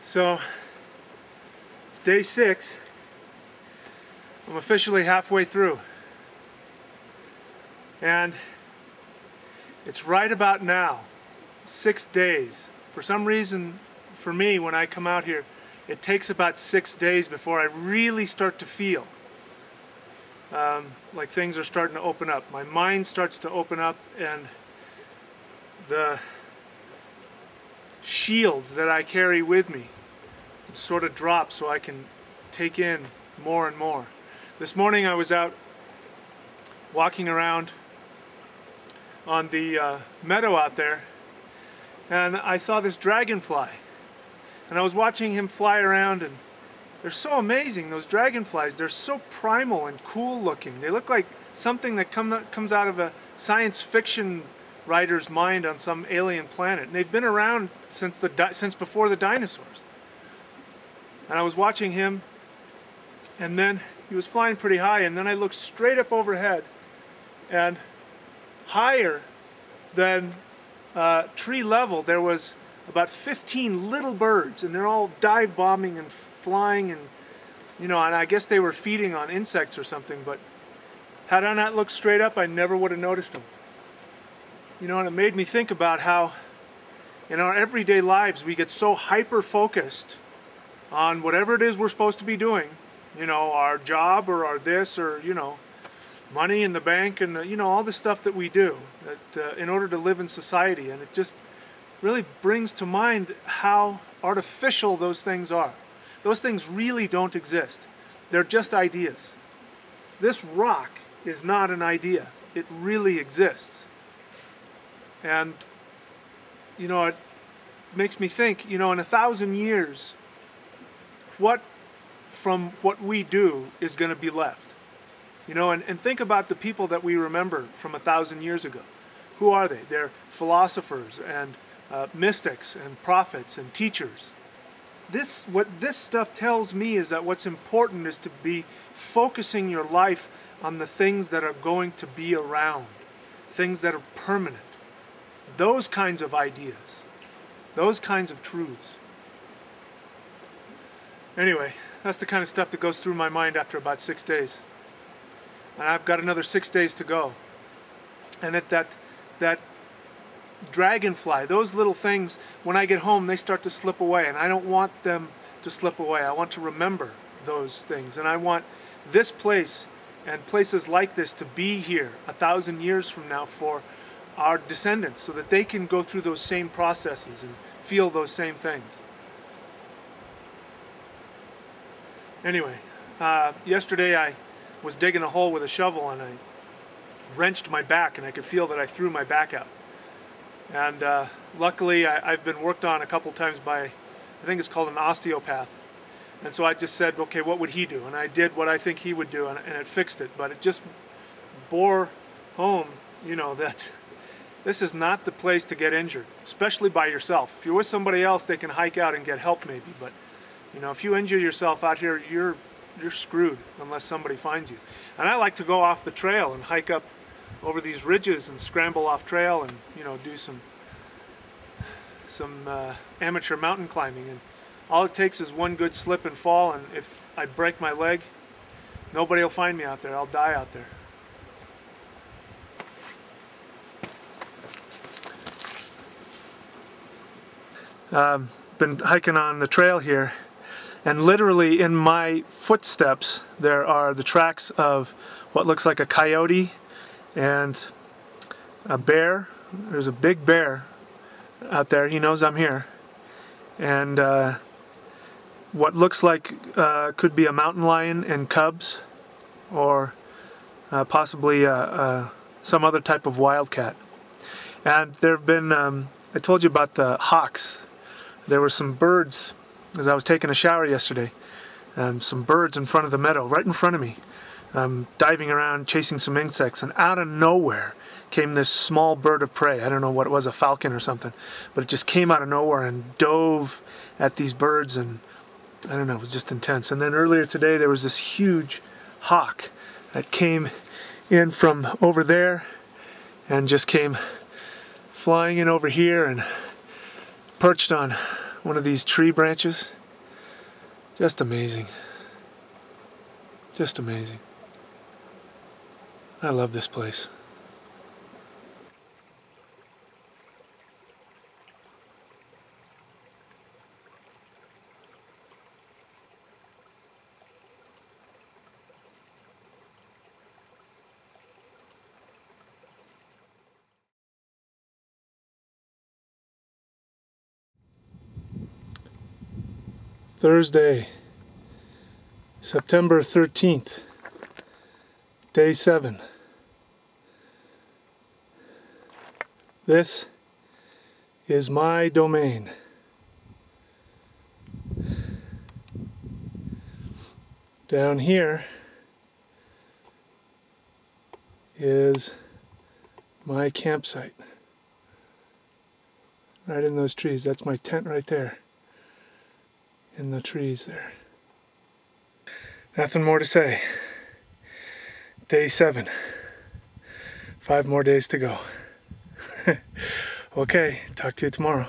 So it's day 6. I'm officially halfway through. And it's right about now, 6 days. For some reason, for me, when I come out here, it takes about 6 days before I really start to feel like things are starting to open up. My mind starts to open up, and the shields that I carry with me sort of drop so I can take in more and more. This morning I was out walking around on the meadow out there, and I saw this dragonfly, and I was watching him fly around, and they're so amazing, those dragonflies. They're so primal and cool looking. They look like something that comes out of a science fiction writer's mind on some alien planet. And they've been around since before the dinosaurs. And I was watching him, and then he was flying pretty high, and then I looked straight up overhead, and higher than tree level there was about 15 little birds, and they're all dive bombing and flying, and and I guess they were feeding on insects or something, but had I not looked straight up, I never would have noticed them. And it made me think about how in our everyday lives we get so hyper focused on whatever it is we're supposed to be doing, our job or our this, or money in the bank, and all the stuff that we do that in order to live in society. And it just really brings to mind how artificial those things are. Those things really don't exist. They're just ideas. This rock is not an idea. It really exists. And it makes me think, in 1,000 years, what from what we do is going to be left? And think about the people that we remember from 1,000 years ago. Who are they? They're philosophers and mystics and prophets and teachers. What this stuff tells me is that what's important is to be focusing your life on the things that are going to be around, things that are permanent. Those kinds of ideas, those kinds of truths. Anyway, that's the kind of stuff that goes through my mind after about 6 days. And I've got another 6 days to go. And that dragonfly, those little things, when I get home, they start to slip away, and I don't want them to slip away. I want to remember those things, and I want this place and places like this to be here 1,000 years from now for our descendants, so that they can go through those same processes and feel those same things. Anyway, yesterday I was digging a hole with a shovel, and I wrenched my back, and I could feel that I threw my back out. And luckily I've been worked on a couple times by, I think it's called an osteopath. And so I just said, okay, what would he do? And I did what I think he would do, and it fixed it. But it just bore home, that this is not the place to get injured, especially by yourself. If you're with somebody else, they can hike out and get help maybe. But if you injure yourself out here, you're screwed unless somebody finds you. And I like to go off the trail and hike up over these ridges and scramble off trail and do some amateur mountain climbing. And all it takes is one good slip and fall, and if I break my leg, nobody will find me out there. I'll die out there. Been hiking on the trail here, and literally in my footsteps there are the tracks of what looks like a coyote and a bear. There's a big bear out there. He knows I'm here. And what looks like could be a mountain lion and cubs, or possibly some other type of wildcat. And there have been, I told you about the hawks. There were some birds, as I was taking a shower yesterday, some birds in front of the meadow, right in front of me. Diving around, chasing some insects, and out of nowhere came this small bird of prey. I don't know what it was, a falcon or something, but it just came out of nowhere and dove at these birds, and I don't know, it was just intense. And then earlier today there was this huge hawk that came in from over there and just came flying in over here and perched on one of these tree branches. Just amazing. Just amazing. I love this place. Thursday, September 13th, day 7. This is my domain. Down here is my campsite. Right in those trees. That's my tent right there. In the trees there. Nothing more to say. Day 7. 5 more days to go. Okay, talk to you tomorrow.